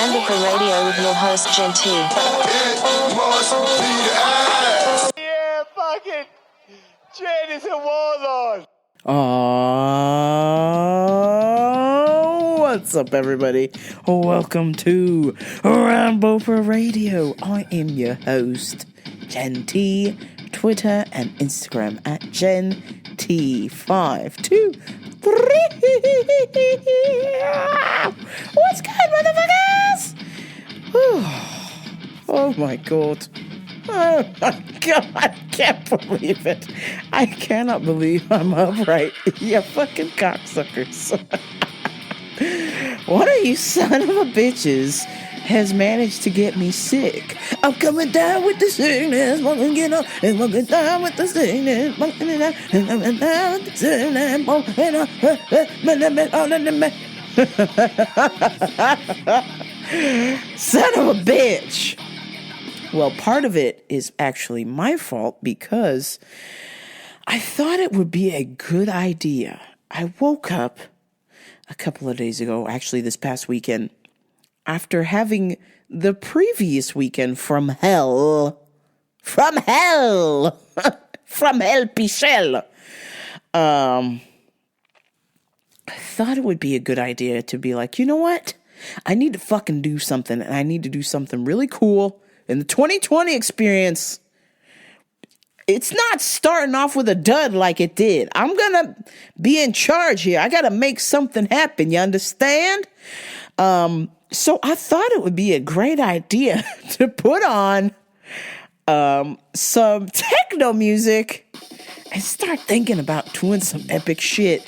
Ramble Radio with your host, Jen T. It must be the ass. Yeah, fucking Jen is a warlord. What's up, everybody? Welcome to Rambo for Radio. I am your host, Jen T. Twitter and Instagram at GenT523. What's good, motherfuckers? Oh my god. Oh my god, I can't believe it. I cannot believe I'm upright. You fucking cocksuckers. One of you son of a bitches has managed to get me sick. I'm coming down with the sickness, walking get up, and walking down with the sickness, walking down, and walking down with the sickness, walking up, son of a bitch. Well, part of it is actually my fault because I thought it would be a good idea. I woke up a couple of days ago, actually this past weekend, after having the previous weekend from hell, Pichel. I thought it would be a good idea to be like, you know what? I need to fucking do something, and I need to do something really cool. In the 2020 experience, it's not starting off with a dud like it did. I'm going to be in charge here. I got to make something happen. You understand? So I thought it would be a great idea to put on some techno music and start thinking about doing some epic shit.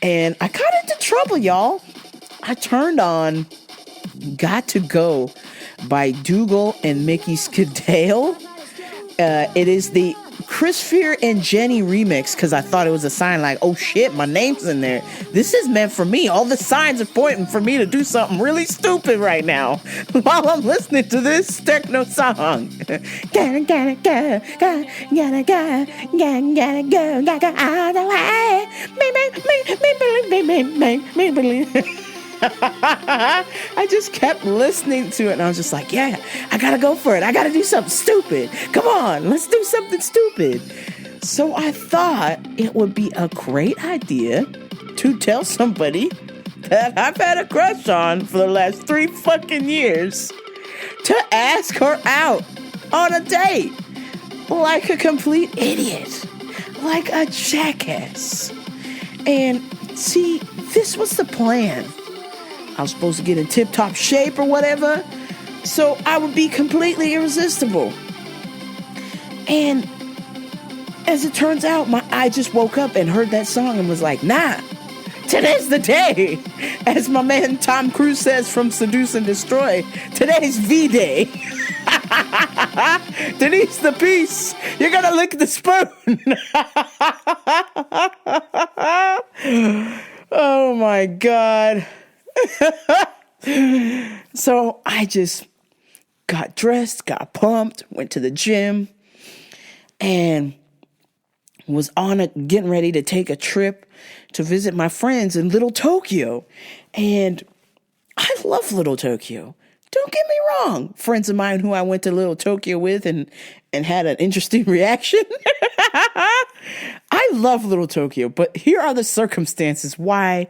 And I got into trouble, y'all. I turned on Got to Go by Dougal and Mickey Skadale. It is the Chris Fear and Jenny remix because I thought it was a sign like, oh shit, my name's in there. This is meant for me. All the signs are pointing for me to do something really stupid right now while I'm listening to this techno song. Gotta go all the way. I just kept listening to it and I was just like, yeah, I gotta go for it. I gotta do something stupid. Come on, let's do something stupid. So I thought it would be a great idea to tell somebody that I've had a crush on for the last 3 fucking years to ask her out on a date like a complete idiot, like a jackass. And see, this was the plan. I was supposed to get in tip-top shape or whatever, so I would be completely irresistible. And as it turns out, I just woke up and heard that song and was like, nah, today's the day. As my man Tom Cruise says from Seduce and Destroy, today's V-Day. Denise the Peace, you're gonna lick the spoon. Oh my God. So I just got dressed, got pumped, went to the gym, and was getting ready to take a trip to visit my friends in Little Tokyo. And I love Little Tokyo. Don't get me wrong. Friends of mine who I went to Little Tokyo with and had an interesting reaction. I love Little Tokyo, but here are the circumstances why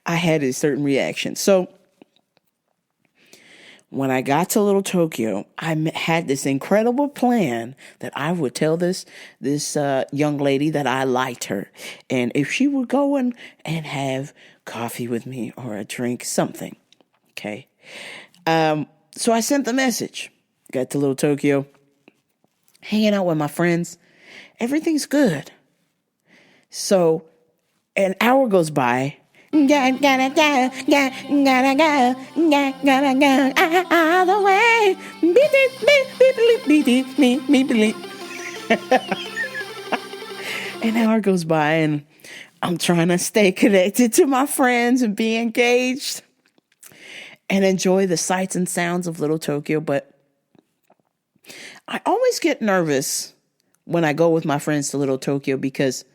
I had a certain reaction. So when I got to Little Tokyo, I had this incredible plan that I would tell this young lady that I liked her. And if she would go and have coffee with me or a drink, something. Okay. So I sent the message. Got to Little Tokyo, hanging out with my friends. Everything's good. So an hour goes by. Gotta go all the way. An hour goes by and I'm trying to stay connected to my friends and be engaged and enjoy the sights and sounds of Little Tokyo. But I always get nervous when I go with my friends to Little Tokyo because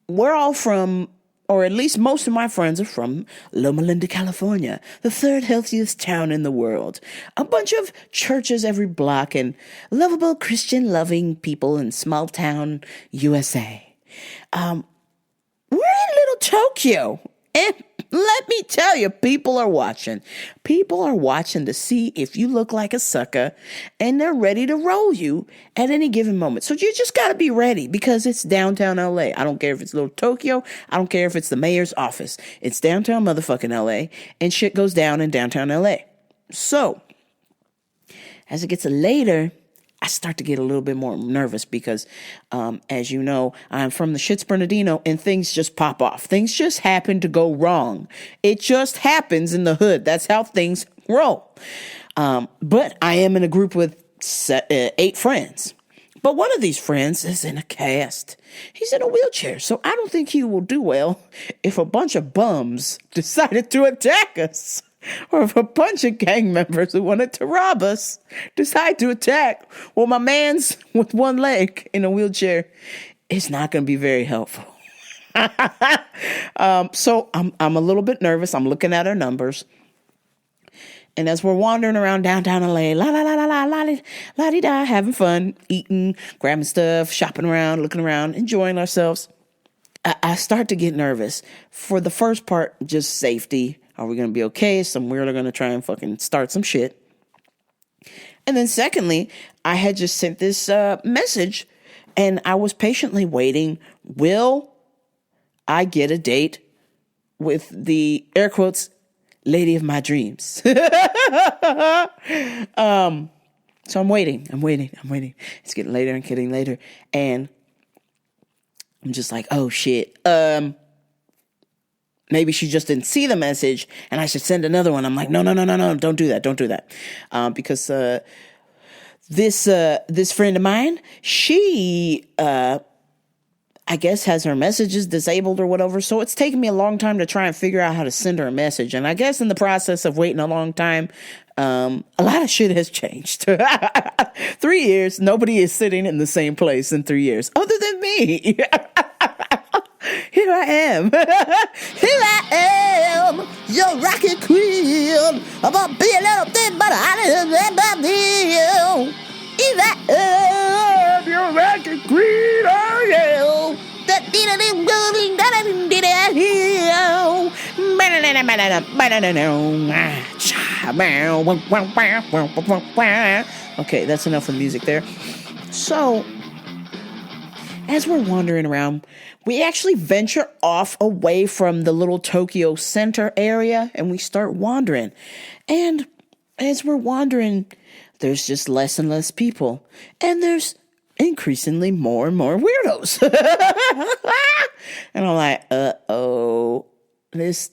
we're all from or at least most of my friends are from Loma Linda, California, the third healthiest town in the world. A bunch of churches every block and lovable Christian loving people in small town USA. We're in Little Tokyo. And let me tell you, people are watching. People are watching to see if you look like a sucker, and they're ready to roll you at any given moment. So you just got to be ready, because it's downtown LA. I don't care if it's Little Tokyo. I don't care if it's the mayor's office. It's downtown motherfucking LA, and shit goes down in downtown LA. So as it gets later, I start to get a little bit more nervous because, as you know, I'm from the Shits Bernardino, and things just pop off. Things just happen to go wrong. It just happens in the hood. That's how things roll. But I am in a group with 8 friends. But one of these friends is in a cast. He's in a wheelchair, so I don't think he will do well if a bunch of bums decided to attack us. Or if a bunch of gang members who wanted to rob us decide to attack. Well, my man's with one leg in a wheelchair is not going to be very helpful. So I'm a little bit nervous. I'm looking at our numbers. And as we're wandering around downtown LA, la-di-da, having fun, eating, grabbing stuff, shopping around, looking around, enjoying ourselves, I start to get nervous. For the first part, just safety. Are we going to be okay? Some weird are going to try and fucking start some shit. And then secondly, I had just sent this message, and I was patiently waiting. Will I get a date with the, air quotes, lady of my dreams? So I'm waiting. It's getting later and getting later. And I'm just like, oh shit. Maybe she just didn't see the message and I should send another one. I'm like, no, don't do that. Because this friend of mine, she, I guess, has her messages disabled or whatever. So it's taken me a long time to try and figure out how to send her a message. And I guess in the process of waiting a long time, a lot of shit has changed. 3 years, nobody is sitting in the same place in 3 years, other than me. Here I am. Here I am, your rocket queen. I'm a be a little thing, but I didn't remember you. Here I am, your rocket queen. Oh, yeah. That didn't rolling, that didn't Okay, that's enough of the music there. So, as we're wandering around, we actually venture off away from the Little Tokyo Center area, and we start wandering. And as we're wandering, there's just less and less people. And there's increasingly more and more weirdos. And I'm like, uh-oh, this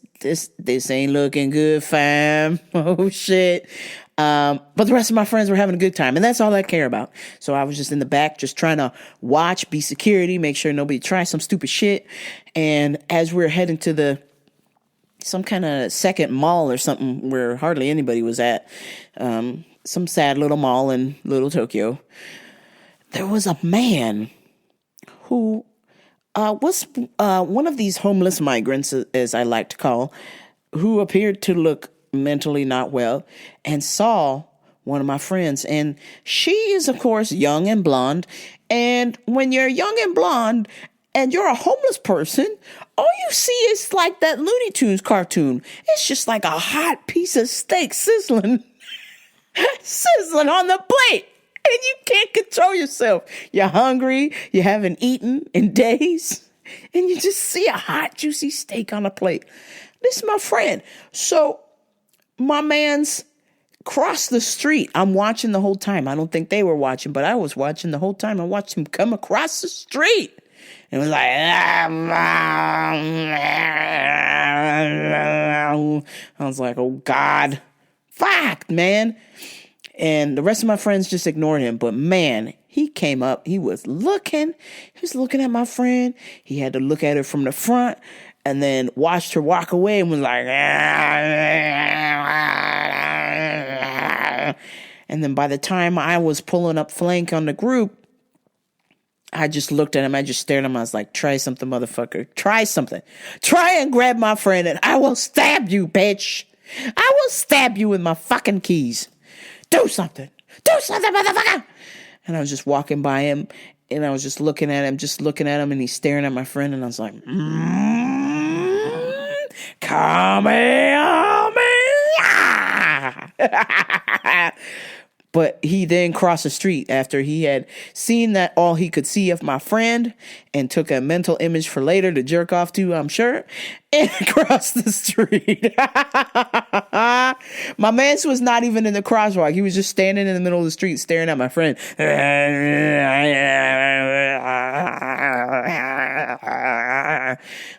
ain't looking good, fam. Oh, shit. But the rest of my friends were having a good time, and that's all I care about. So I was just in the back, just trying to watch, be security, make sure nobody tries some stupid shit. And as we're heading to some kind of second mall or something where hardly anybody was at, some sad little mall in Little Tokyo, there was a man who was one of these homeless migrants, as I like to call, who appeared to look mentally not well, and saw one of my friends. And she is, of course, young and blonde. And when you're young and blonde and you're a homeless person, all you see is like that Looney Tunes cartoon. It's just like a hot piece of steak sizzling on the plate. And you can't control yourself. You're hungry. You haven't eaten in days. And you just see a hot, juicy steak on a plate. This is my friend. So my man's crossed the street. I'm watching the whole time. I don't think they were watching, but I was watching the whole time. I watched him come across the street. And it was like, I was like, oh God, fuck, man. And the rest of my friends just ignored him. But man, he came up. He was looking at my friend. He had to look at her from the front and then watched her walk away and was like, and then by the time I was pulling up flank on the group, I just looked at him. I just stared at him. I was like, try something, motherfucker. Try something. Try and grab my friend and I will stab you, bitch. I will stab you with my fucking keys. Do something. Do something, motherfucker. And I was just walking by him and I was just looking at him, and he's staring at my friend. And I was like, come here, me. But he then crossed the street after he had seen that all he could see of my friend and took a mental image for later to jerk off to, I'm sure, and crossed the street. My man was not even in the crosswalk. He was just standing in the middle of the street staring at my friend. I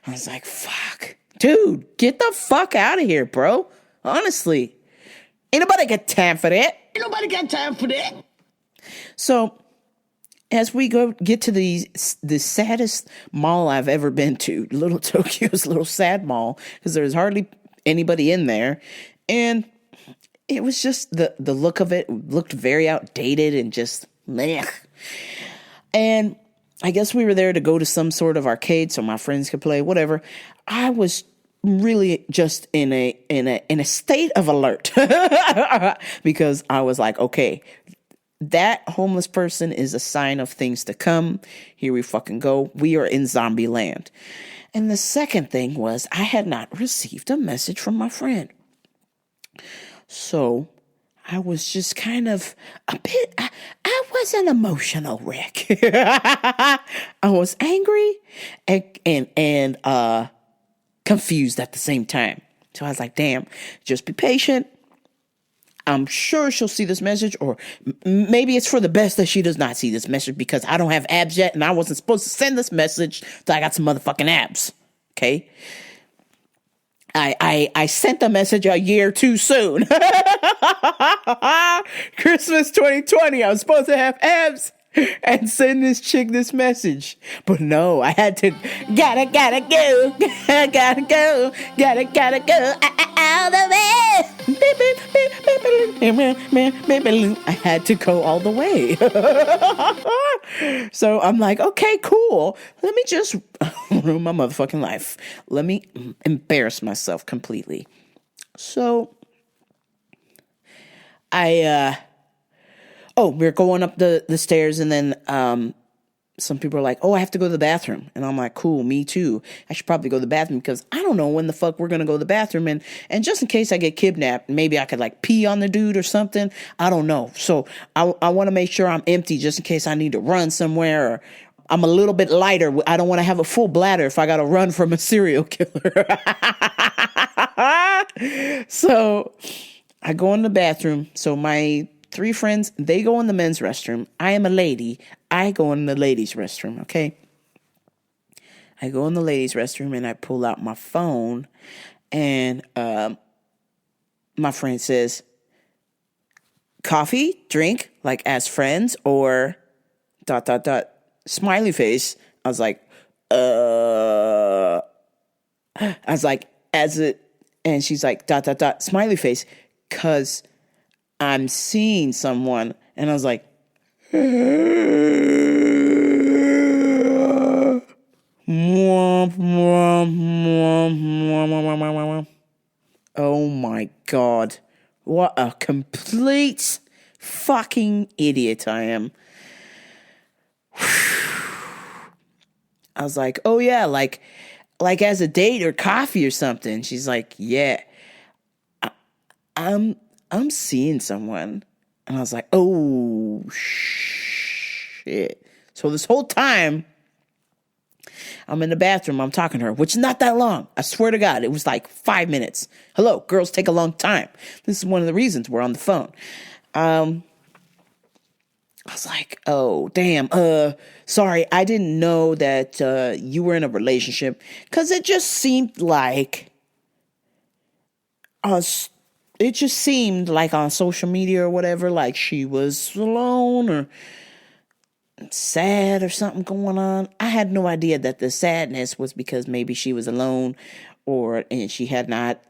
was like, fuck. Dude, get the fuck out of here, bro. Honestly. Ain't nobody got time for that. Ain't nobody got time for that. So, as we get to the saddest mall I've ever been to, Little Tokyo's Little Sad Mall, because there's hardly anybody in there, and it was just the look of it looked very outdated and just meh. And I guess we were there to go to some sort of arcade so my friends could play, whatever. I was really just in a state of alert because I was like, okay, that homeless person is a sign of things to come. Here we fucking go. We are in zombie land. And the second thing was I had not received a message from my friend. So I was just kind of a bit, I was an emotional wreck. I was angry and confused at the same time. So I was like, damn, just be patient. I'm sure she'll see this message, or maybe it's for the best that she does not see this message because I don't have abs yet and I wasn't supposed to send this message till I got some motherfucking abs. Okay? I sent the message a year too soon. Christmas 2020, I was supposed to have abs and send this chick this message. But no, I had to, gotta go, all the way. I had to go all the way. So I'm like, okay, cool. Let me just ruin my motherfucking life. Let me embarrass myself completely. So we're going up the stairs, and then some people are like, oh, I have to go to the bathroom. And I'm like, cool, me too. I should probably go to the bathroom because I don't know when the fuck we're going to go to the bathroom. And just in case I get kidnapped, maybe I could like pee on the dude or something. I don't know. So I want to make sure I'm empty just in case I need to run somewhere, or I'm a little bit lighter. I don't want to have a full bladder if I got to run from a serial killer. So I go in the bathroom. So my 3 friends, they go in the men's restroom. I am a lady. I go in the ladies' restroom, okay? I go in the ladies' restroom and I pull out my phone, and my friend says, coffee, drink, like as friends, or ... smiley face. I was like, as it, and she's like, ... smiley face, 'cause I'm seeing someone. And I was like, oh my God. What a complete fucking idiot I am. I was like, oh yeah, like as a date or coffee or something. She's like, yeah, I'm seeing someone. And I was like, oh, shit. So this whole time, I'm in the bathroom, I'm talking to her, which is not that long. I swear to God, it was like 5 minutes. Hello, girls take a long time. This is one of the reasons we're on the phone. I was like, oh, damn, sorry, I didn't know that you were in a relationship. Because it just seemed like it just seemed like on social media or whatever, like she was alone or sad or something going on. I had no idea that the sadness was because maybe she was alone and she had not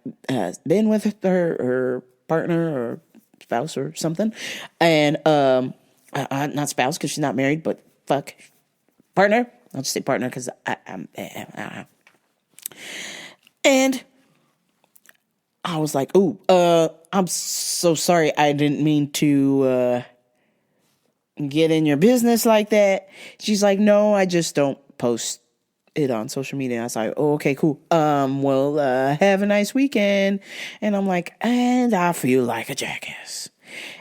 been with her partner or spouse or something. And not spouse because she's not married, but fuck, partner. I'll just say partner because and I was like, I'm so sorry. I didn't mean to get in your business like that. She's like, no, I just don't post it on social media. I was like, oh, okay, cool. Well, have a nice weekend. And I'm like, and I feel like a jackass.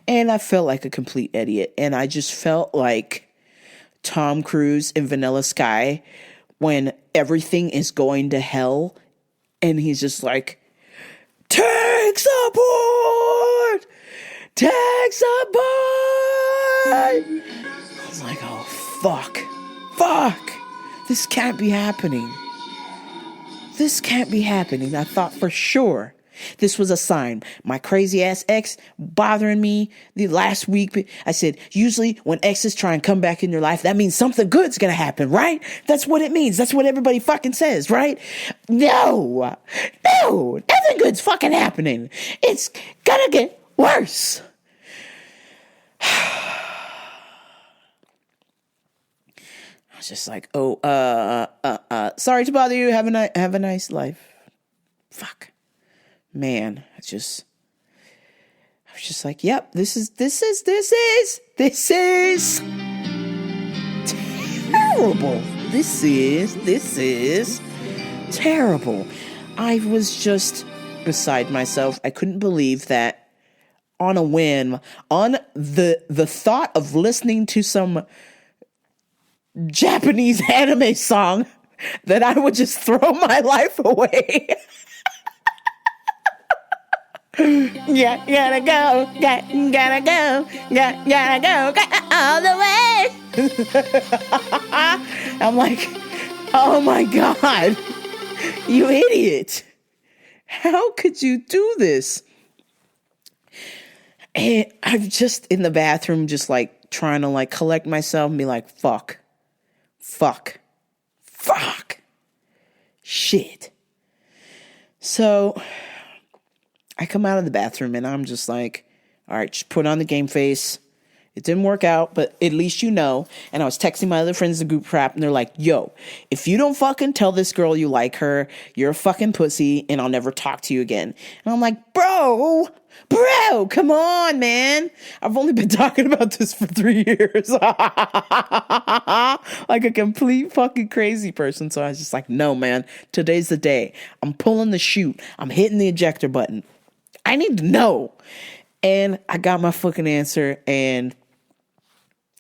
And I felt like a complete idiot. And I just felt like Tom Cruise in Vanilla Sky when everything is going to hell. And he's just like, take support! Take support! I was like, oh, fuck. This can't be happening. I thought for sure this was a sign. My crazy ass ex bothering me the last week. I said, usually when exes try and come back in your life, that means something good's gonna happen, right? That's what it means. That's what everybody fucking says, right? No, nothing good's fucking happening. It's gonna get worse. I was just like, sorry to bother you. Have a nice life. Fuck. Man, I was just like, yep, this is terrible. This is terrible. I was just beside myself. I couldn't believe that on a whim, on the thought of listening to some Japanese anime song, that I would just throw my life away. Yeah, gotta go all the way. I'm like, oh my God, you idiot. How could you do this? And I'm just in the bathroom, just like trying to like collect myself and be like, fuck. Shit. So I come out of the bathroom and I'm just like, all right, just put on the game face. It didn't work out, but at least you know. And I was texting my other friends in the group crap, and they're like, yo, if you don't fucking tell this girl you like her, you're a fucking pussy, and I'll never talk to you again. And I'm like, bro, come on, man. I've only been talking about this for 3 years. Like a complete fucking crazy person. So I was just like, no, man, today's the day. I'm pulling the chute. I'm hitting the ejector button. I need to know. And I got my fucking answer, and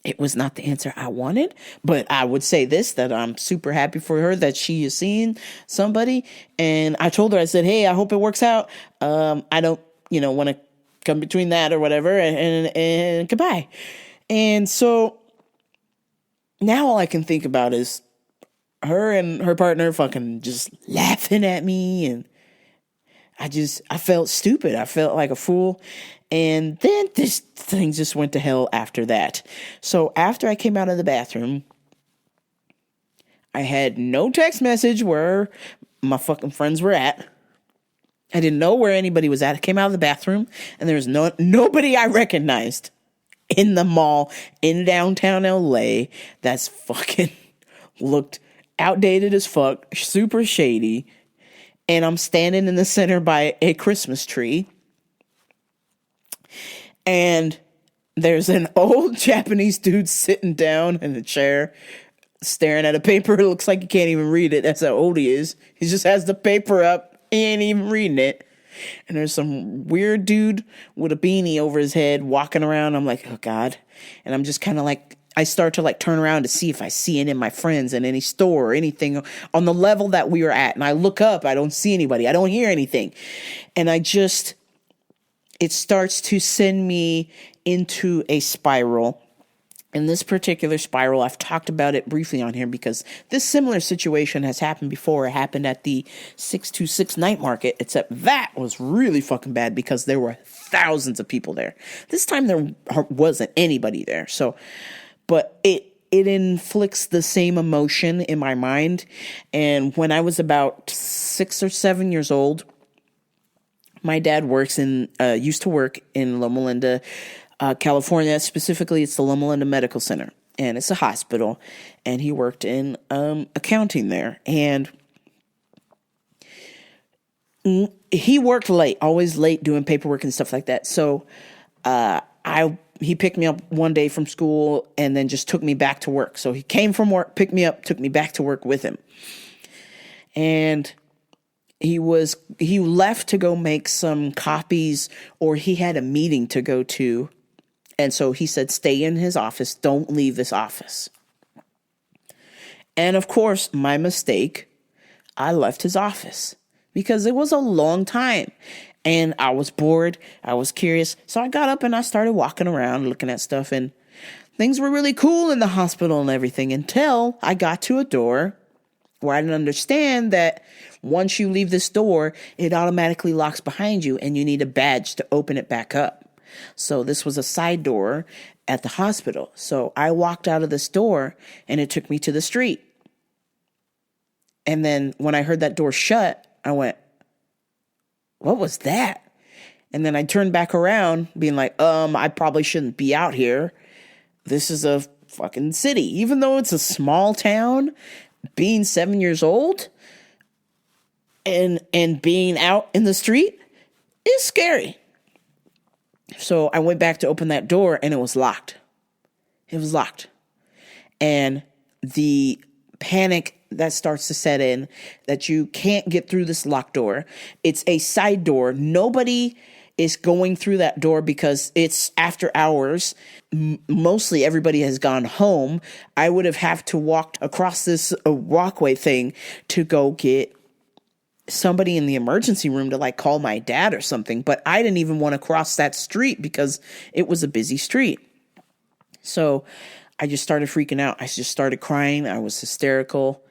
it was not the answer I wanted, but I would say this, that I'm super happy for her that she is seeing somebody. And I told her, I said, hey, I hope it works out. I don't, want to come between that or whatever, and goodbye. And so now all I can think about is her and her partner fucking just laughing at me, and I felt stupid. I felt like a fool. And then this thing just went to hell after that. So after I came out of the bathroom, I had no text message where my fucking friends were at. I didn't know where anybody was at. I came out of the bathroom and there was nobody I recognized in the mall in downtown LA that's fucking looked outdated as fuck, super shady. And I'm standing in the center by a Christmas tree. And there's an old Japanese dude sitting down in a chair, staring at a paper. It looks like he can't even read it. That's how old he is. He just has the paper up. He ain't even reading it. And there's some weird dude with a beanie over his head walking around. I'm like, oh God. And I'm just kind of like, I start to like turn around to see if I see any of my friends in any store or anything on the level that we were at. And I look up, I don't see anybody. I don't hear anything. And it starts to send me into a spiral. In this particular spiral, I've talked about it briefly on here because this similar situation has happened before. It happened at the 626 night market, except that was really fucking bad because there were thousands of people there. This time there wasn't anybody there. But it inflicts the same emotion in my mind. And when I was about 6 or 7 years old, my dad used to work in Loma Linda, California. Specifically, it's the Loma Linda Medical Center. and it's a hospital, and he worked in accounting there, and he worked late, always late doing paperwork and stuff like that. So he picked me up one day from school and then just took me back to work. So he came from work, picked me up, took me back to work with him. And he left to go make some copies, or he had a meeting to go to. And so he said, stay in his office. Don't leave this office. And of course, my mistake, I left his office because it was a long time and I was bored. I was curious. So I got up and I started walking around looking at stuff, and things were really cool in the hospital and everything until I got to a door where I didn't understand that once you leave this door, it automatically locks behind you and you need a badge to open it back up. So this was a side door at the hospital. So I walked out of this door and it took me to the street. And then when I heard that door shut, I went, what was that? And then I turned back around being like, I probably shouldn't be out here. This is a fucking city. Even though it's a small town, being 7 years old and being out in the street is scary. So I went back to open that door and it was locked. It was locked. And the panic that starts to set in that you can't get through this locked door. It's a side door. Nobody is going through that door because it's after hours. Mostly everybody has gone home. I would have to walk across this walkway thing to go get somebody in the emergency room to like call my dad or something. But I didn't even want to cross that street because it was a busy street. So I just started freaking out. I just started crying. I was hysterical.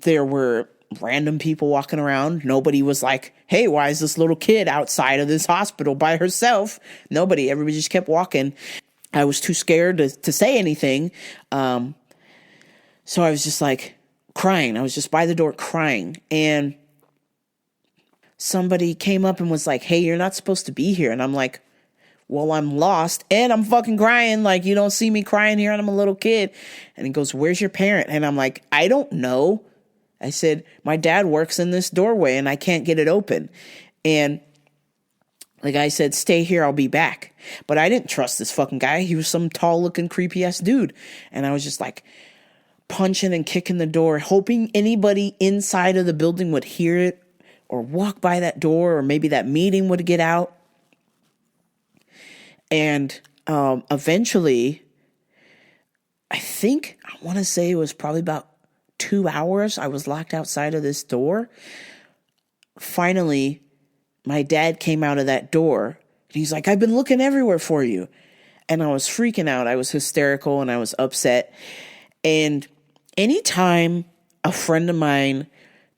There were random people walking around. Nobody was like, hey, why is this little kid outside of this hospital by herself? Nobody. Everybody just kept walking. I was too scared to say anything. So I was just like crying. I was just by the door crying. And somebody came up and was like, hey, you're not supposed to be here. And I'm like, well, I'm lost and I'm fucking crying. Like, you don't see me crying here and I'm a little kid. And he goes, where's your parent? And I'm like, I don't know. I said, my dad works in this doorway and I can't get it open. And the guy said, stay here, I'll be back. But I didn't trust this fucking guy. He was some tall looking creepy ass dude. And I was just like punching and kicking the door, hoping anybody inside of the building would hear it or walk by that door, or maybe that meeting would get out. And eventually, I want to say it was probably about 2 hours I was locked outside of this door. Finally, my dad came out of that door. He's like, I've been looking everywhere for you. And I was freaking out. I was hysterical and I was upset. And anytime a friend of mine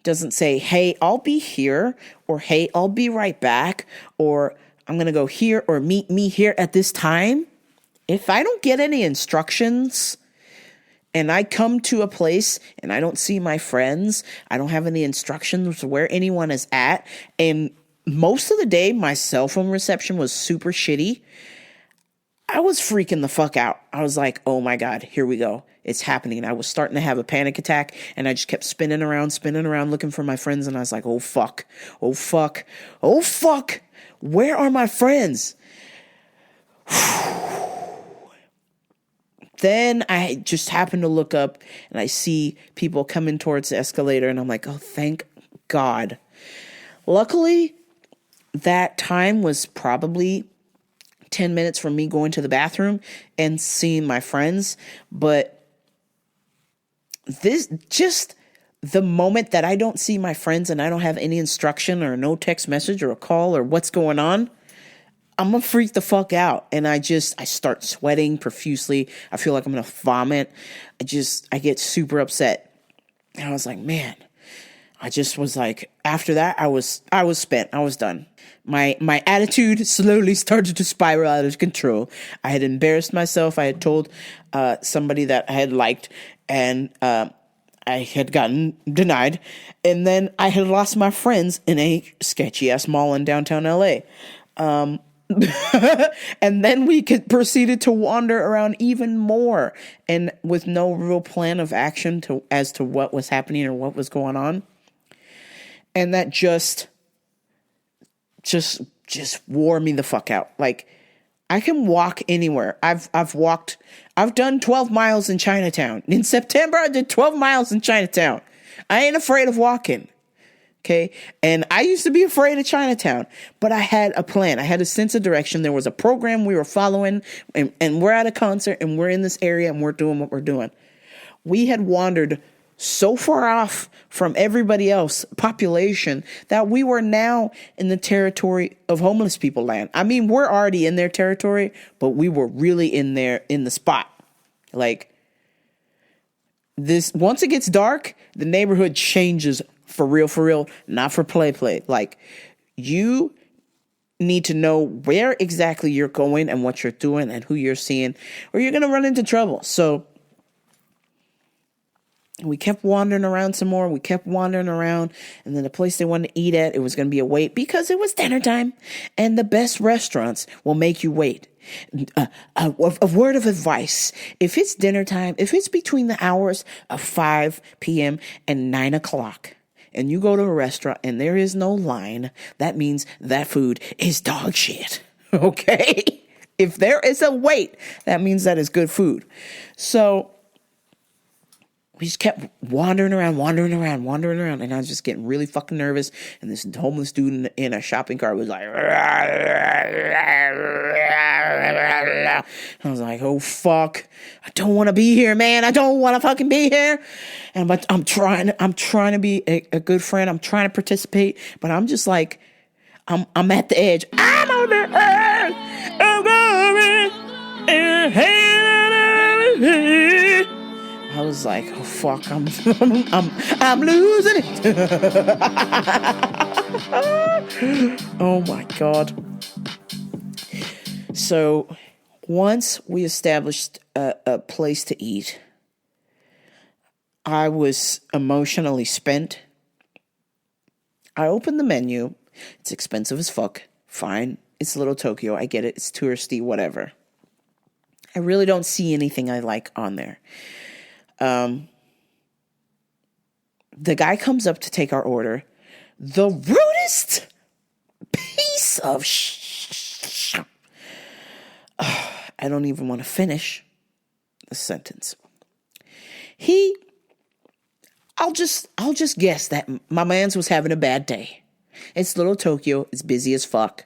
doesn't say, hey, I'll be here, or hey, I'll be right back, or I'm going to go here, or meet me here at this time, if I don't get any instructions and I come to a place and I don't see my friends, I don't have any instructions where anyone is at, and most of the day my cell phone reception was super shitty, I was freaking the fuck out. I was like, oh my God, here we go. It's happening. I was starting to have a panic attack and I just kept spinning around looking for my friends. And I was like, oh fuck, oh fuck, oh fuck. Where are my friends? Then I just happened to look up and I see people coming towards the escalator and I'm like, oh, thank God. Luckily, that time was probably 10 minutes from me going to the bathroom and seeing my friends. But this, just the moment that I don't see my friends and I don't have any instruction or no text message or a call or what's going on, I'm gonna freak the fuck out. And I start sweating profusely. I feel like I'm gonna vomit. I get super upset. And I was like, man, I just was like, after that, I was spent. I was done. My attitude slowly started to spiral out of control. I had embarrassed myself. I had told somebody that I had liked, and I had gotten denied. And then I had lost my friends in a sketchy ass mall in downtown LA. And then we proceeded to wander around even more, and with no real plan of action as to what was happening or what was going on. And that just wore me the fuck out. Like, I can walk anywhere. I've done 12 miles in Chinatown. In September, I did 12 miles in Chinatown. I ain't afraid of walking. Okay. And I used to be afraid of Chinatown, but I had a plan. I had a sense of direction. There was a program we were following, and we're at a concert and we're in this area and we're doing what we're doing. We had wandered so far off from everybody else population that we were now in the territory of homeless people land. I mean, we're already in their territory, but we were really in the spot. Like, this, once it gets dark, the neighborhood changes for real, not for play. Like, you need to know where exactly you're going and what you're doing and who you're seeing, or you're going to run into trouble. So we kept wandering around some more. We kept wandering around. And then the place they wanted to eat at, it was going to be a wait because it was dinner time. And the best restaurants will make you wait. A word of advice. If it's dinner time, if it's between the hours of 5 p.m. and 9 o'clock, and you go to a restaurant and there is no line, that means that food is dog shit. Okay? If there is a wait, that means that is good food. So we just kept wandering around, and I was just getting really fucking nervous. And this homeless dude in a shopping cart was like, I was like, oh fuck, I don't want to be here, man. I don't want to fucking be here. And but I'm trying to be a good friend. I'm trying to participate, but I'm just like, I'm at the edge. I'm on the edge. I'm going. I was like, oh fuck, I'm losing it. Oh my God. So once we established a place to eat, I was emotionally spent. I opened the menu. It's expensive as fuck. Fine. It's Little Tokyo. I get it. It's touristy, whatever. I really don't see anything I like on there. The guy comes up to take our order. The rudest piece of I don't even want to finish the sentence. I'll just guess that my man's was having a bad day. It's Little Tokyo. It's busy as fuck.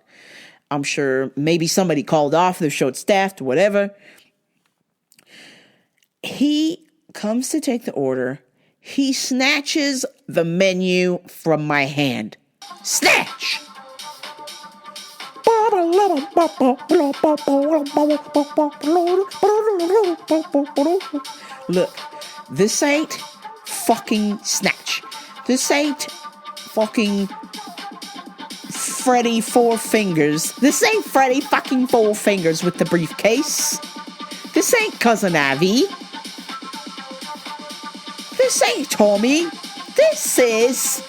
I'm sure maybe somebody called off. They're short staffed, whatever. He comes to take the order. He snatches the menu from my hand. Snatch! Look, this ain't fucking Snatch. This ain't fucking Freddy Four Fingers. This ain't Freddy fucking Four Fingers with the briefcase. This ain't Cousin Ivy. This ain't Tommy. This is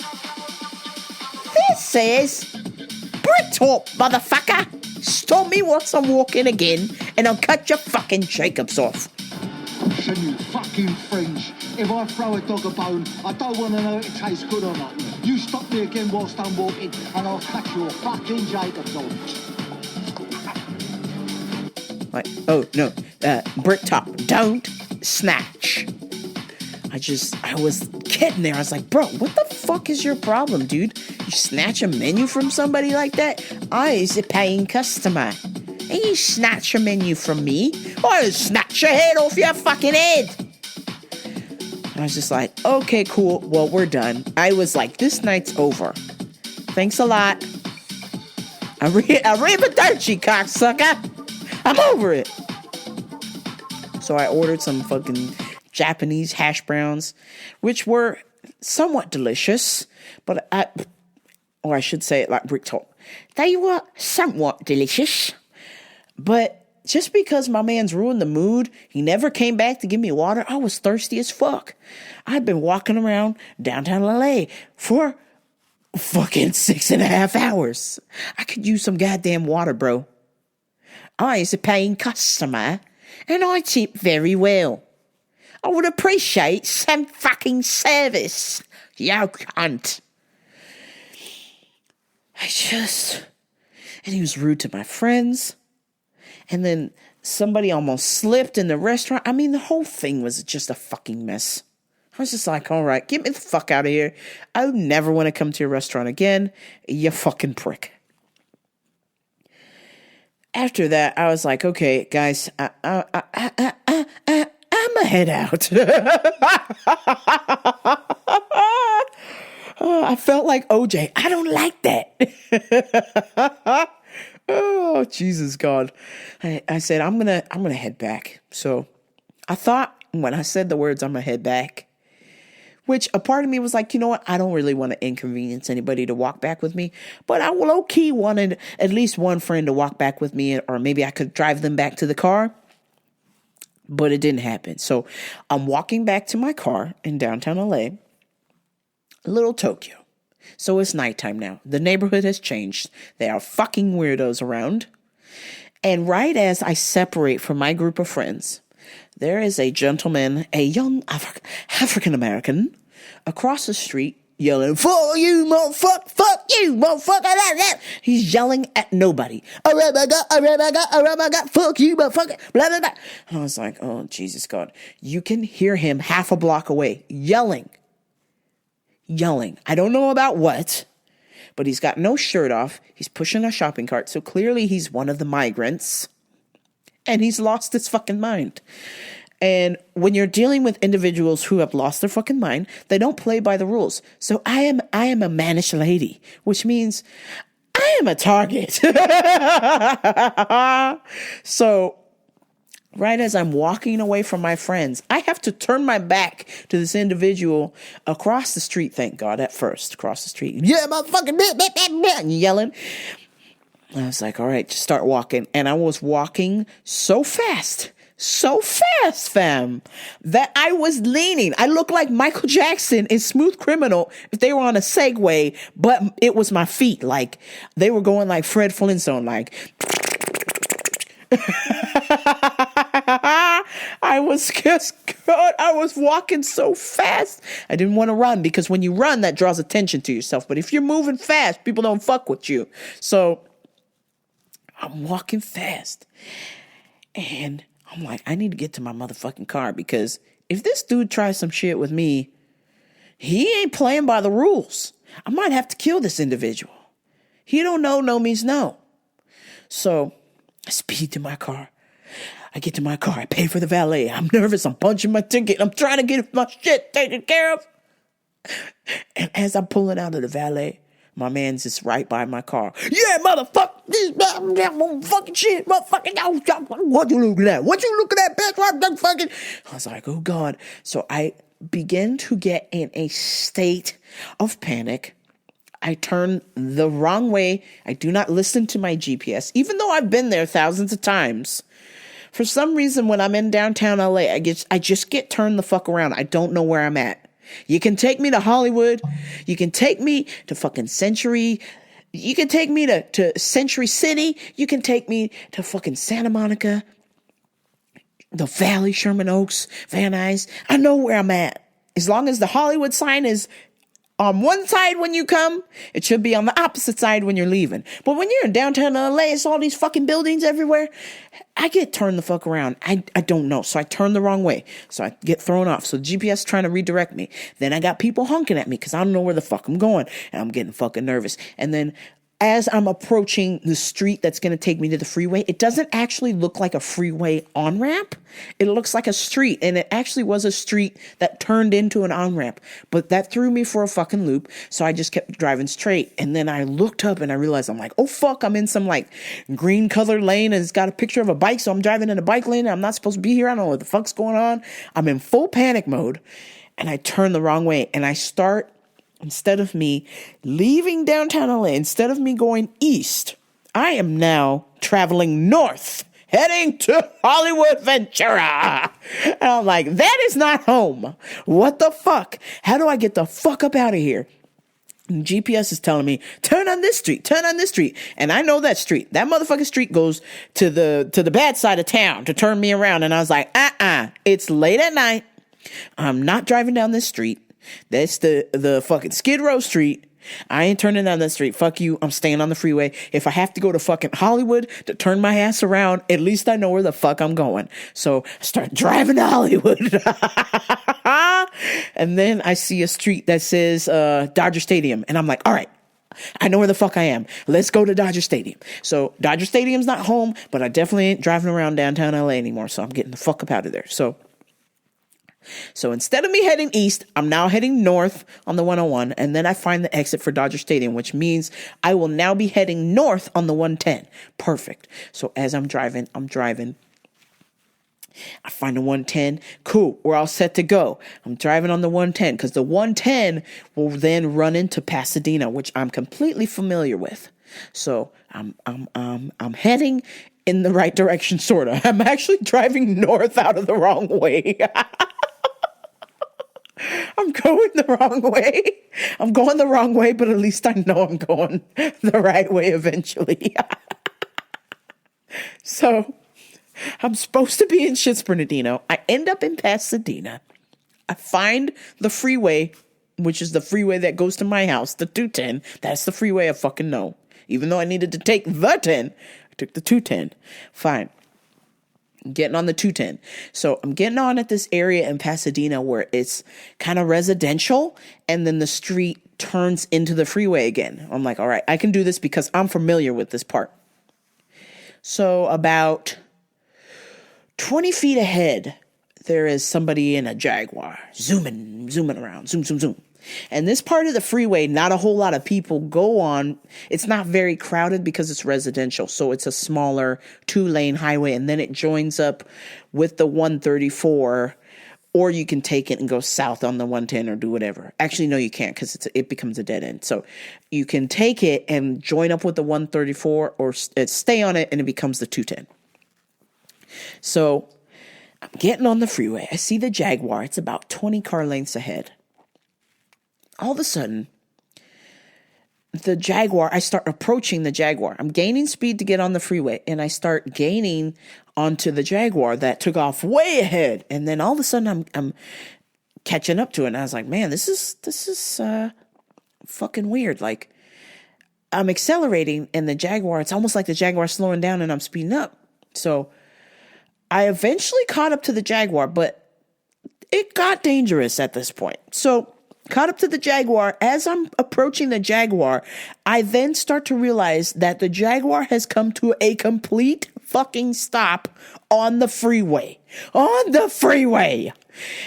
Britop, motherfucker. Stop me once I'm walking again, and I'll cut your fucking Jacobs off. Listen, you fucking French. If I throw a dog a bone, I don't want to know if it tastes good or not. You stop me again whilst I'm walking, and I'll cut your fucking Jacobs off. Like, oh no, Britop, don't snatch. I was kidding there. I was like, bro, what the fuck is your problem, dude? You snatch a menu from somebody like that? I is a paying customer. And you snatch a menu from me? I'll snatch your head off your fucking head. And I was just like, okay, cool. Well, we're done. I was like, this night's over. Thanks a lot. Arrivederci, cocksucker. I'm over it. So I ordered some fucking Japanese hash browns, which were somewhat delicious, but I should say it like Bricktop. They were somewhat delicious, but just because my man's ruined the mood, he never came back to give me water, I was thirsty as fuck. I'd been walking around downtown LA for fucking 6.5 hours. I could use some goddamn water, bro. I is a paying customer and I tip very well. I would appreciate some fucking service, you cunt. And he was rude to my friends. And then somebody almost slipped in the restaurant. I mean, the whole thing was just a fucking mess. I was just like, all right, get me the fuck out of here. I would never want to come to your restaurant again, you fucking prick. After that, I was like, okay, guys, I'm a head out. I felt like OJ. I don't like that. Oh, Jesus God. I said, I'm gonna head back. So I thought when I said the words, I'm gonna head back, which a part of me was like, you know what? I don't really want to inconvenience anybody to walk back with me, but I low-key wanted at least one friend to walk back with me, or maybe I could drive them back to the car, but it didn't happen. So I'm walking back to my car in downtown LA, Little Tokyo. So it's nighttime now. The neighborhood has changed. There are fucking weirdos around. And right as I separate from my group of friends, there is a gentleman, a young African-American, across the street yelling, "For you, motherfucker, fuck you, motherfucker." He's yelling at nobody. Oh my God, fuck you, motherfucker, blah, blah, blah. And I was like, oh, Jesus God. You can hear him half a block away yelling. I don't know about what, but he's got no shirt off. He's pushing a shopping cart. So clearly he's one of the migrants and he's lost his fucking mind. And when you're dealing with individuals who have lost their fucking mind, they don't play by the rules. So I am a mannish lady, which means I am a target. So right as I'm walking away from my friends, I have to turn my back to this individual across the street, thank God, at first, across the street. Yeah, motherfucking and yelling. I was like, all right, just start walking. And I was walking so fast, fam, that I was leaning. I looked like Michael Jackson in Smooth Criminal if they were on a Segway, but it was my feet. Like, they were going like Fred Flintstone, like... I was walking so fast. I didn't want to run because when you run, that draws attention to yourself. But if you're moving fast, people don't fuck with you. So I'm walking fast and I'm like, I need to get to my motherfucking car because if this dude tries some shit with me, he ain't playing by the rules. I might have to kill this individual. He don't know, no means no. So I speed to my car. I get to my car. I pay for the valet. I'm nervous. I'm punching my ticket. I'm trying to get my shit taken care of. And as I'm pulling out of the valet, my man's just right by my car. Yeah, motherfucker. This fucking shit. Motherfucking. What you looking at? What you looking at, bitch? I was like, oh, God. So I begin to get in a state of panic. I turn the wrong way. I do not listen to my GPS, even though I've been there thousands of times. For some reason, when I'm in downtown LA, I just get turned the fuck around. I don't know where I'm at. You can take me to Hollywood. You can take me to fucking Century. You can take me to Century City. You can take me to fucking Santa Monica, the Valley, Sherman Oaks, Van Nuys. I know where I'm at. As long as the Hollywood sign is on one side when you come, it should be on the opposite side when you're leaving. But when you're in downtown LA, it's all these fucking buildings everywhere. I get turned the fuck around. I don't know. So I turn the wrong way. So I get thrown off. So GPS trying to redirect me. Then I got people honking at me because I don't know where the fuck I'm going. And I'm getting fucking nervous. And then as I'm approaching the street that's going to take me to the freeway, it doesn't actually look like a freeway on-ramp. It looks like a street, and it actually was a street that turned into an on-ramp. But that threw me for a fucking loop, so I just kept driving straight. And then I looked up, and I realized, I'm like, oh, fuck, I'm in some, like, green-colored lane, and it's got a picture of a bike, so I'm driving in a bike lane, and I'm not supposed to be here. I don't know what the fuck's going on. I'm in full panic mode, and I turn the wrong way, and I start... Instead of me leaving downtown LA, instead of me going east, I am now traveling north, heading to Hollywood Ventura. And I'm like, that is not home. What the fuck? How do I get the fuck up out of here? And GPS is telling me, turn on this street, turn on this street. And I know that street. That motherfucking street goes to the bad side of town to turn me around. And I was like, it's late at night. I'm not driving down this street. That's the fucking Skid Row street. I ain't turning down that street. Fuck you. I'm staying on the freeway. If I have to go to fucking Hollywood to turn my ass around, at least I know where the fuck I'm going. So I start driving to Hollywood. And then I see a street that says Dodger Stadium. And I'm like, all right, I know where the fuck I am. Let's go to Dodger Stadium. So Dodger Stadium's not home, but I definitely ain't driving around downtown LA anymore. So I'm getting the fuck up out of there. So instead of me heading east, I'm now heading north on the 101, and then I find the exit for Dodger Stadium, which means I will now be heading north on the 110. Perfect. So as I'm driving. I find the 110. Cool. We're all set to go. I'm driving on the 110 because the 110 will then run into Pasadena, which I'm completely familiar with. So I'm heading in the right direction, sort of. I'm actually driving north out of the wrong way. I'm going the wrong way, but at least I know I'm going the right way eventually. So I'm supposed to be in Shits Bernardino. I end up in Pasadena. I find the freeway, which is the freeway that goes to my house, the 210. That's the freeway I fucking know. Even though I needed to take the 10, I took the 210. Fine. I'm getting on the 210. So I'm getting on at this area in Pasadena where it's kind of residential, and then the street turns into the freeway again. I'm like, all right, I can do this because I'm familiar with this part. So about 20 feet ahead, there is somebody in a Jaguar zooming around, zoom. And this part of the freeway, not a whole lot of people go on. It's not very crowded because it's residential. So it's a smaller 2-lane highway, and then it joins up with the 134, or you can take it and go south on the 110 or do whatever. Actually, no, you can't because it becomes a dead end. So you can take it and join up with the 134 or stay on it, and it becomes the 210. So I'm getting on the freeway. I see the Jaguar. It's about 20 car lengths ahead. All of a sudden, the Jaguar, I start approaching the Jaguar. I'm gaining speed to get on the freeway, and I start gaining onto the Jaguar that took off way ahead. And then all of a sudden, I'm catching up to it, and I was like, man, this is fucking weird. Like, I'm accelerating, and the Jaguar, it's almost like the Jaguar slowing down, and I'm speeding up. So I eventually caught up to the Jaguar, but it got dangerous at this point. So caught up to the Jaguar. As I'm approaching the Jaguar, I then start to realize that the Jaguar has come to a complete fucking stop on the freeway.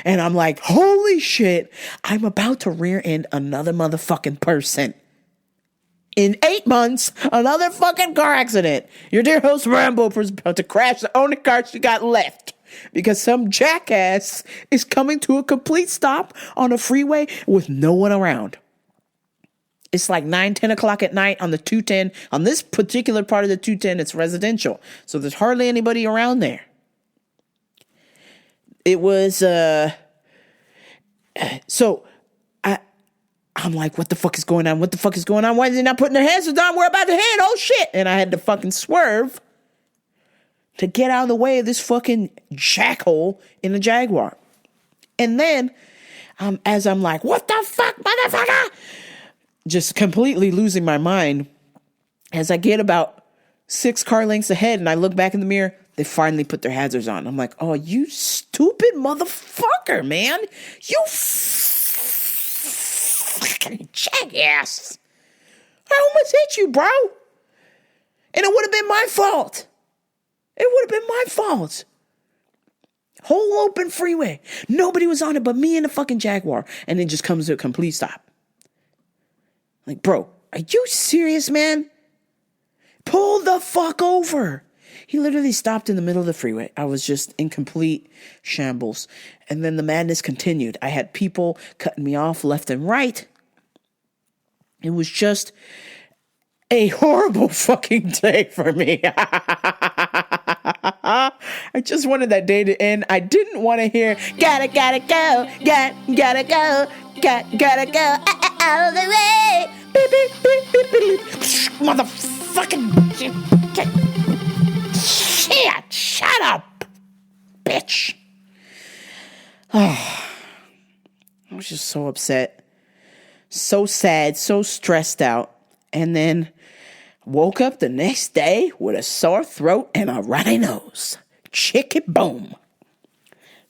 And I'm like, holy shit, I'm about to rear end another motherfucking person. In 8 months, another fucking car accident. Your dear host Rambo is about to crash the only car she got left. Because some jackass is coming to a complete stop on a freeway with no one around. It's like 9-10 o'clock at night on the 210. On this particular part of the 210, it's residential. So there's hardly anybody around there. It was, so I'm like, what the fuck is going on? Why are they not putting their hands down? We're about to hit. Oh shit. And I had to fucking swerve to get out of the way of this fucking jackhole in the Jaguar. And then, as I'm like, what the fuck, motherfucker? Just completely losing my mind. As I get about 6 car lengths ahead and I look back in the mirror, they finally put their hazards on. I'm like, oh, you stupid motherfucker, man. You fucking jackass. I almost hit you, bro. And it would have been my fault. Whole open freeway. Nobody was on it but me and the fucking Jaguar. And it just comes to a complete stop. Like, bro, are you serious, man? Pull the fuck over. He literally stopped in the middle of the freeway. I was just in complete shambles. And then the madness continued. I had people cutting me off left and right. It was just a horrible fucking day for me. I just wanted that day to end. I didn't want to hear, gotta go, gotta go, gotta go. out of the way. Beep, beep, beep, beep, beep, beep. Motherfucking shit. Shut up, bitch. Oh, I was just so upset, so sad, so stressed out. And then woke up the next day with a sore throat and a runny nose. Chicken boom.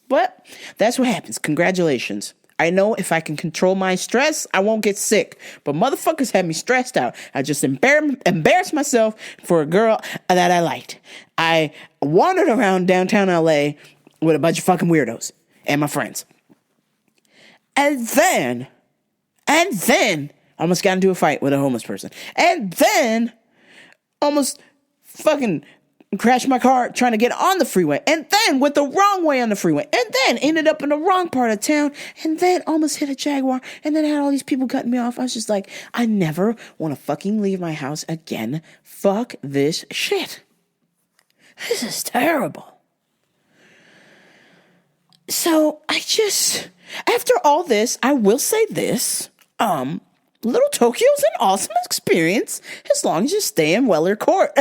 But that's what happens. Congratulations. I know if I can control my stress, I won't get sick. But motherfuckers had me stressed out. I just embarrassed myself for a girl that I liked. I wandered around downtown LA with a bunch of fucking weirdos and my friends. And then, almost got into a fight with a homeless person. And then, almost fucking crashed my car trying to get on the freeway. And then, went the wrong way on the freeway. And then, ended up in the wrong part of town. And then, almost hit a Jaguar. And then, had all these people cutting me off. I was just like, I never want to fucking leave my house again. Fuck this shit. This is terrible. So, after all this, I will say this. Little Tokyo's an awesome experience as long as you stay in Weller Court.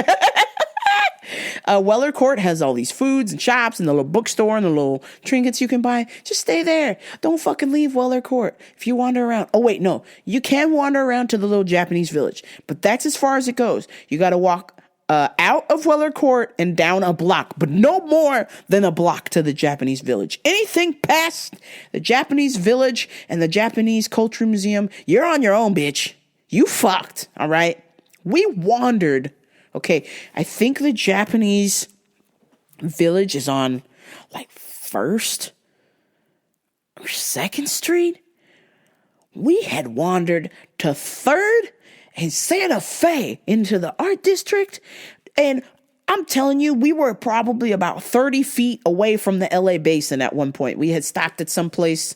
Weller Court has all these foods and shops and the little bookstore and the little trinkets you can buy. Just stay there. Don't fucking leave Weller Court. If you wander around. Oh, wait, no. You can wander around to the little Japanese village, but that's as far as it goes. You got to walk out of Weller Court and down a block, but no more than a block to the Japanese village. Anything past the Japanese village and the Japanese Culture Museum, you're on your own, bitch. You fucked, all right? We wandered. Okay, I think the Japanese village is on like 1st or 2nd Street. We had wandered to 3rd and Santa Fe into the art district. And I'm telling you, we were probably about 30 feet away from the LA Basin at one point. We had stopped at some place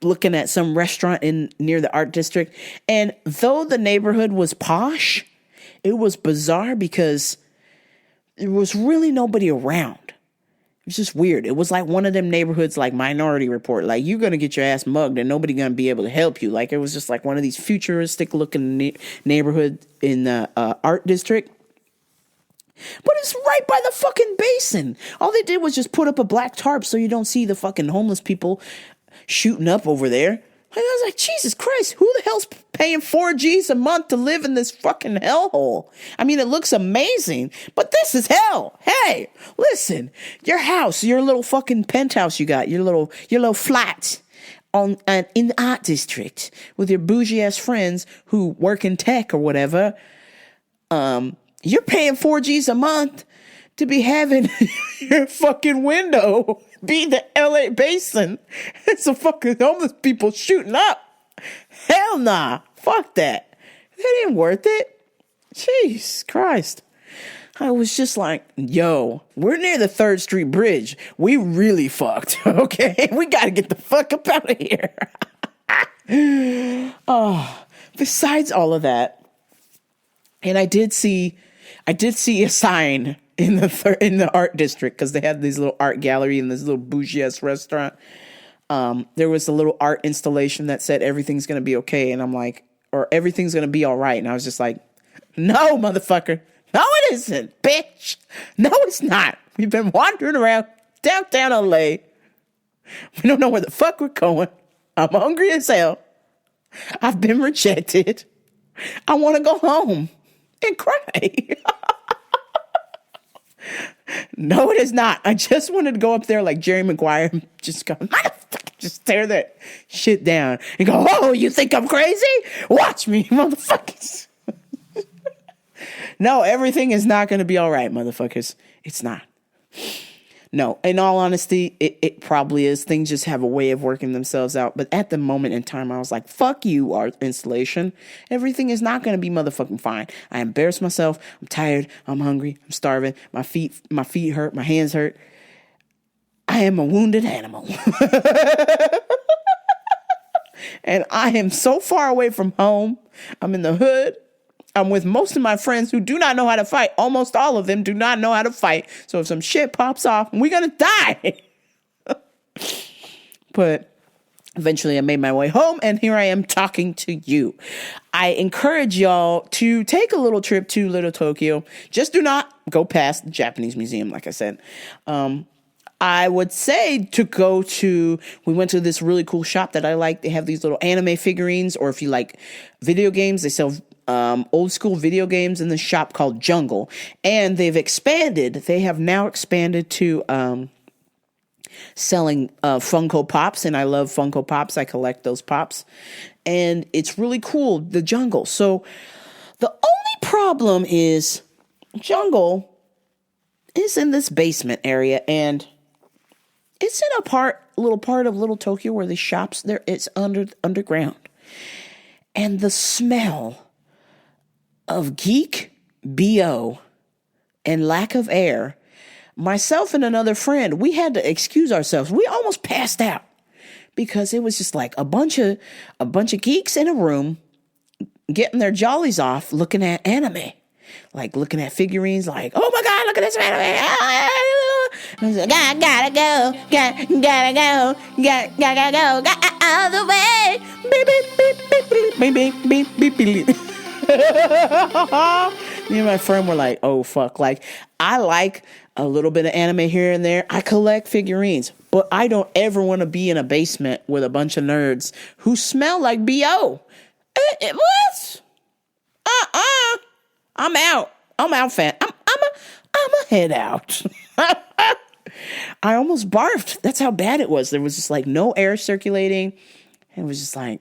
looking at some restaurant near the art district. And though the neighborhood was posh, it was bizarre because there was really nobody around. It was just weird. It was like one of them neighborhoods like Minority Report. Like, you're going to get your ass mugged and nobody going to be able to help you. Like, it was just like one of these futuristic looking neighborhood in the art district. But it's right by the fucking basin. All they did was just put up a black tarp so you don't see the fucking homeless people shooting up over there. And I was like, Jesus Christ, who the hell's paying $4 a month to live in this fucking hellhole? I mean, it looks amazing, but this is hell. Hey, listen, your house, your little fucking penthouse you got, your little flat in the art district with your bougie ass friends who work in tech or whatever. You're paying $4 a month to be having your fucking window be the LA Basin and some fucking homeless people shooting up. Hell nah. Fuck that. That ain't worth it. Jeez Christ. I was just like, yo, we're near the 3rd Street Bridge. We really fucked, okay? We gotta get the fuck up out of here. Oh, besides all of that, and I did see a sign in the art district because they had this little art gallery in this little bougie ass restaurant. There was a little art installation that said everything's gonna be okay, and I'm like, or everything's gonna be all right, and I was just like, no, motherfucker, no, it isn't, bitch, no, it's not. We've been wandering around downtown LA. We don't know where the fuck we're going. I'm hungry as hell. I've been rejected. I want to go home and cry. No, it is not. I just wanted to go up there like Jerry Maguire and just go, motherfucker, just tear that shit down and go, oh, you think I'm crazy? Watch me, motherfuckers. No, everything is not going to be all right, motherfuckers. It's not. No, in all honesty, it probably is. Things just have a way of working themselves out. But at the moment in time, I was like, fuck you, art installation. Everything is not going to be motherfucking fine. I embarrassed myself. I'm tired. I'm hungry. I'm starving. My feet hurt. My hands hurt. I am a wounded animal. And I am so far away from home. I'm in the hood. I'm with most of my friends who do not know how to fight. Almost all of them do not know how to fight. So if some shit pops off, we're going to die. But Eventually, I made my way home, and here I am talking to you. I encourage y'all to take a little trip to Little Tokyo. Just do not go past the Japanese museum, like I said. I would say to go to, we went to this really cool shop that I like. They have these little anime figurines, or if you like video games, they sell old school video games in the shop called Jungle. And they've expanded. They have now expanded to selling Funko Pops, and I love Funko Pops. I collect those Pops, and it's really cool, the Jungle. So the only problem is Jungle is in this basement area, and it's in a little part of Little Tokyo where the shops there, it's underground. And the smell of geek, BO, and lack of air, myself and another friend, we had to excuse ourselves. We almost passed out because it was just like a bunch of geeks in a room getting their jollies off looking at anime, like looking at figurines, like, oh my God, look at this anime. Gotta go, gotta go, gotta go, all the way. Beep, beep, beep, beep, beep, beep, beep, beep. Me and my friend were like, oh fuck, like I like a little bit of anime here and there. I collect figurines, but I don't ever want to be in a basement with a bunch of nerds who smell like BO. What? I'm out. I'm out, fan. I'm a head out. I almost barfed. That's how bad it was. There was just like no air circulating. It was just like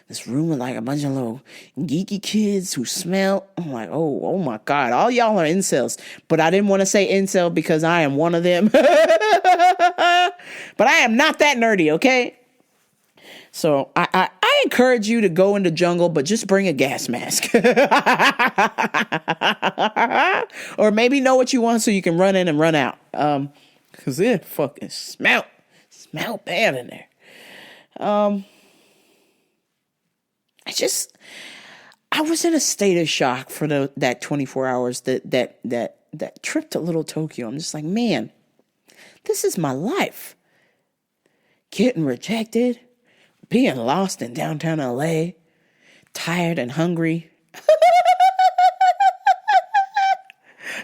this room with like a bunch of little geeky kids who smell. I'm like, oh my God, all y'all are incels. But I didn't want to say incel because I am one of them. But I am not that nerdy, okay? So I encourage you to go into Jungle, but just bring a gas mask. Or maybe know what you want so you can run in and run out. Because it fucking smell bad in there. I was in a state of shock for that 24 hours, that trip to Little Tokyo. I'm just like, man, this is my life. Getting rejected, being lost in downtown LA, tired and hungry.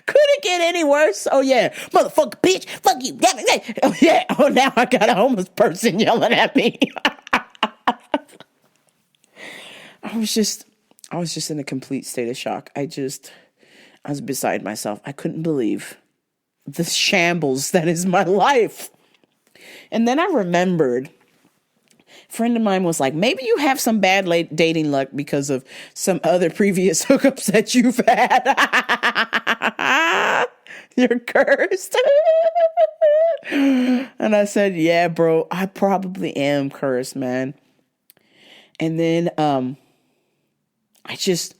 Couldn't get any worse. Oh yeah, motherfucker, bitch, fuck you. Oh yeah. Oh, now I got a homeless person yelling at me. I was just in a complete state of shock. I was beside myself. I couldn't believe the shambles that is my life. And then I remembered, a friend of mine was like, maybe you have some bad dating luck because of some other previous hookups that you've had. You're cursed. And I said, yeah, bro, I probably am cursed, man. And then I just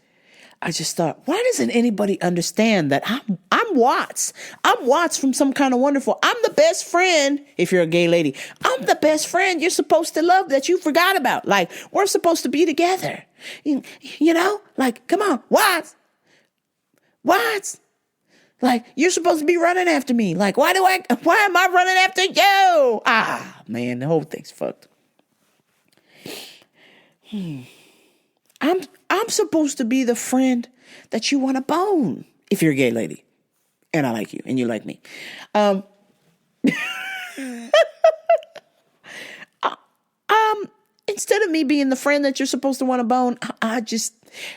thought, why doesn't anybody understand that I'm Watts? I'm Watts from Some Kind of Wonderful. I'm the best friend, if you're a gay lady. I'm the best friend you're supposed to love that you forgot about. Like, we're supposed to be together. You know? Like, come on, Watts. Watts. Like, you're supposed to be running after me. Like, why am I running after you? Ah, man, the whole thing's fucked. I'm supposed to be the friend that you want to bone if you're a gay lady. And I like you and you like me. Instead of me being the friend that you're supposed to want to bone, I just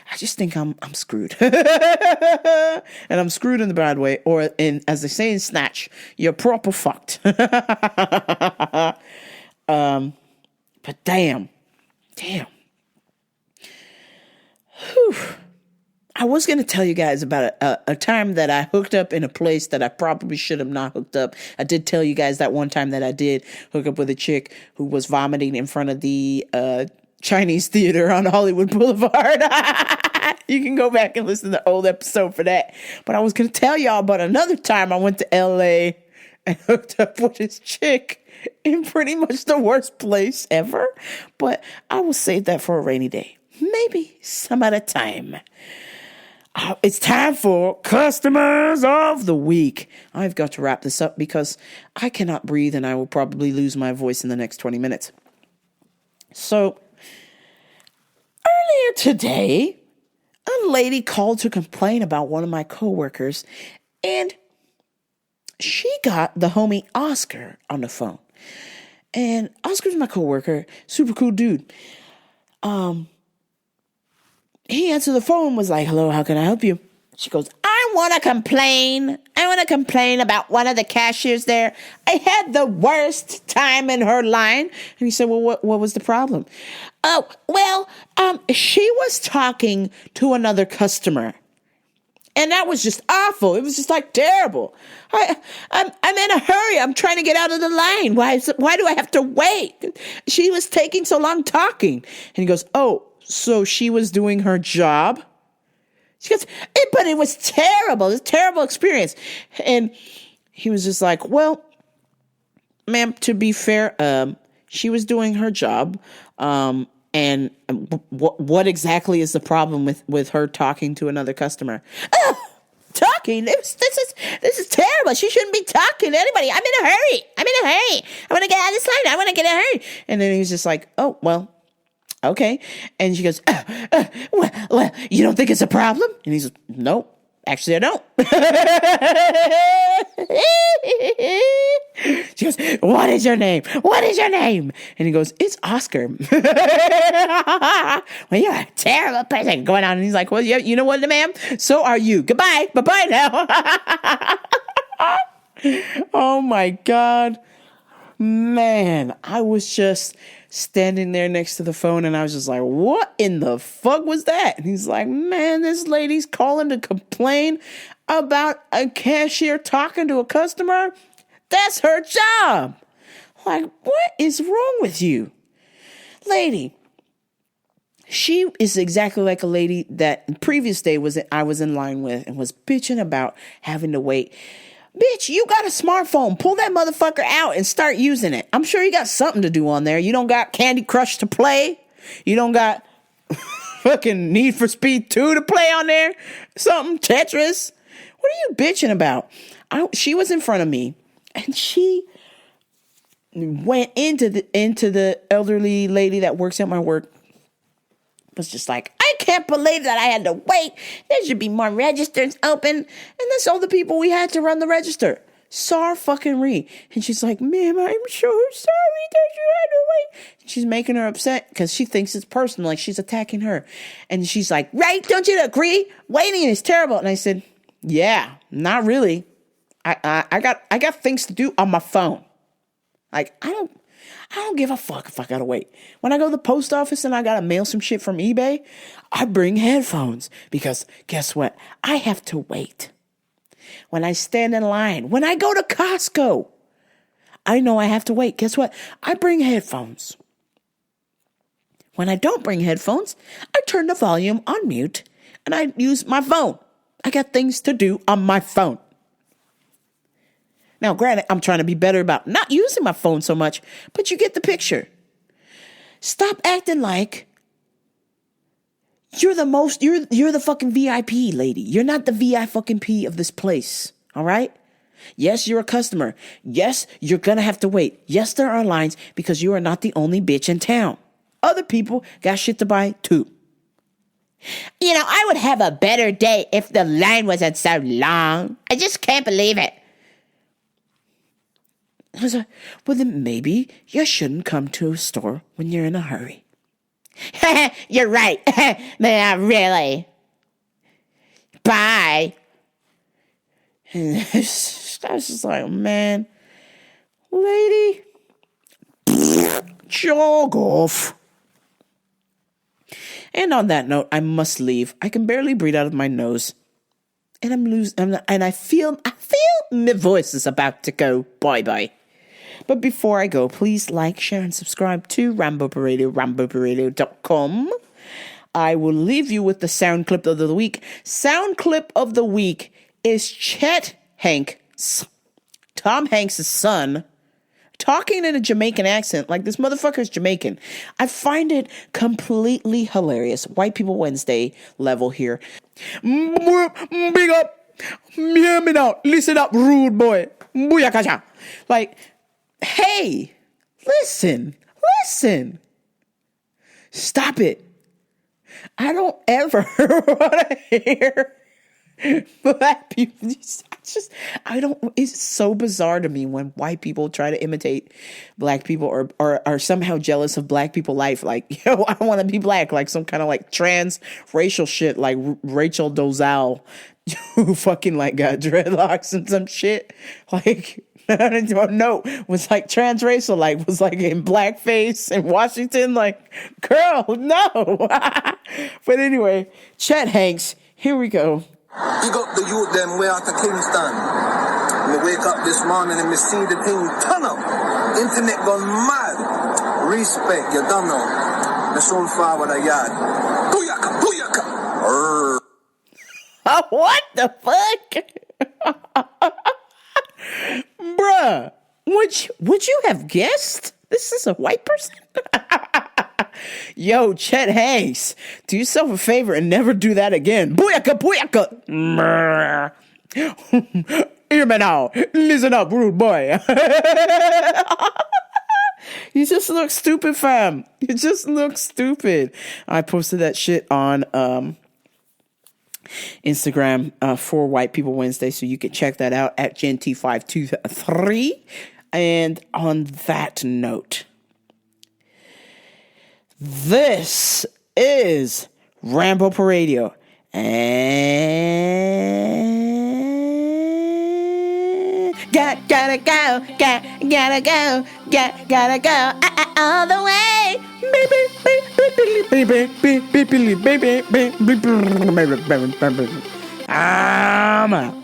think I'm screwed. And I'm screwed in the bad way, or as they say in Snatch, you're proper fucked. But damn. Whew. I was going to tell you guys about a time that I hooked up in a place that I probably should have not hooked up. I did tell you guys that one time that I did hook up with a chick who was vomiting in front of the Chinese theater on Hollywood Boulevard. You can go back and listen to the old episode for that. But I was going to tell y'all about another time I went to LA and hooked up with this chick in pretty much the worst place ever. But I will save that for a rainy day. Maybe some other time. It's time for Customers of the Week. I've got to wrap this up because I cannot breathe and I will probably lose my voice in the next 20 minutes. So earlier today, a lady called to complain about one of my coworkers, and she got the homie Oscar on the phone. And Oscar's my coworker, super cool dude. He answered the phone, was like, hello, how can I help you? She goes, I want to complain. I want to complain about one of the cashiers there. I had the worst time in her line. And he said, well, what was the problem? Oh, well, she was talking to another customer. And that was just awful. It was just like terrible. I'm in a hurry. I'm trying to get out of the line. Why do I have to wait? She was taking so long talking. And he goes, oh, so she was doing her job? She goes, but it was terrible. It was a terrible experience. And he was just like, well, ma'am, to be fair, she was doing her job. And what exactly is the problem with her talking to another customer? Oh, talking? This is terrible. She shouldn't be talking to anybody. I'm in a hurry. I want to get out of this line. I want to get in a hurry. And then he was just like, oh, well, okay. And she goes, well, you don't think it's a problem? And he's like, nope. Actually, I don't. She goes, what is your name? What is your name? And he goes, it's Oscar. Well, you're a terrible person. Going on. And he's like, well, you know what, ma'am? So are you. Goodbye. Bye-bye now. Oh, my God. Man, I was just standing there next to the phone and I was just like, what in the fuck was that? And he's like, man, this lady's calling to complain about a cashier talking to a customer. That's her job. Like, what is wrong with you? Lady, she is exactly like a lady that the previous day I was in line with and was bitching about having to wait. Bitch, you got a smartphone. Pull that motherfucker out and start using it. I'm sure you got something to do on there. You don't got Candy Crush to play. You don't got fucking Need for Speed 2 to play on there. Something, Tetris. What are you bitching about? She was in front of me and she went into the elderly lady that works at my work. Was just like, I can't believe that I had to wait. There should be more registers open. And that's all the people we had to run the register. Sorry. And she's like, ma'am, I'm so sorry that you had to wait. She's making her upset because she thinks it's personal, like she's attacking her. And she's like, right, don't you agree? Waiting is terrible. And I said, yeah, not really. I got things to do on my phone. Like, I don't give a fuck if I gotta wait. When I go to the post office and I gotta mail some shit from eBay, I bring headphones because guess what? I have to wait. When I stand in line, when I go to Costco, I know I have to wait. Guess what? I bring headphones. When I don't bring headphones, I turn the volume on mute and I use my phone. I got things to do on my phone. Now, granted, I'm trying to be better about not using my phone so much, but you get the picture. Stop acting like you're the fucking VIP lady. You're not the VIP of this place, all right? Yes, you're a customer. Yes, you're gonna have to wait. Yes, there are lines because you are not the only bitch in town. Other people got shit to buy too. You know, I would have a better day if the line wasn't so long. I just can't believe it. I was like, well, then maybe you shouldn't come to a store when you're in a hurry. You're right. Yeah, really. Bye. And I was just like, man, lady, jog off. And on that note, I must leave. I can barely breathe out of my nose. And I feel my voice is about to go bye-bye. But before I go, please like, share, and subscribe to Rambo Radio, RamboBurrito.com. I will leave you with the sound clip of the week. Sound clip of the week is Chet Hanks, Tom Hanks' son, talking in a Jamaican accent, like this motherfucker's Jamaican. I find it completely hilarious. White People Wednesday level here. Big up. Hear me now. Listen up, rude boy. Like, hey, listen. Stop it. I don't ever want to hear black people. It's so bizarre to me when white people try to imitate black people or are somehow jealous of black people life. Like, yo, I want to be black, like some kind of like trans racial shit, like Rachel Dolezal, who fucking like got dreadlocks and some shit. Like, no, was like transracial, like was like in blackface in Washington. Like, girl, no. But anyway, Chet Hanks, here we go. Big up the youth them way out of Kingston. Me wake up this morning and me see the thing turn up. Internet gone mad. Respect, you don't know. Me soon forward a yard. Booyaka, booyaka. What the fuck? Bruh, would you have guessed this is a white person? Yo, Chet Hanks, do yourself a favor and never do that again. Booyaka, booyaka. Hear me now. Listen up, rude boy. You just look stupid, fam. You just look stupid. I posted that shit on Instagram for White People Wednesday, so you can check that out at GenT523. And on that note, this is Rambo Paradio, and gotta go all the way, baby. I'm out.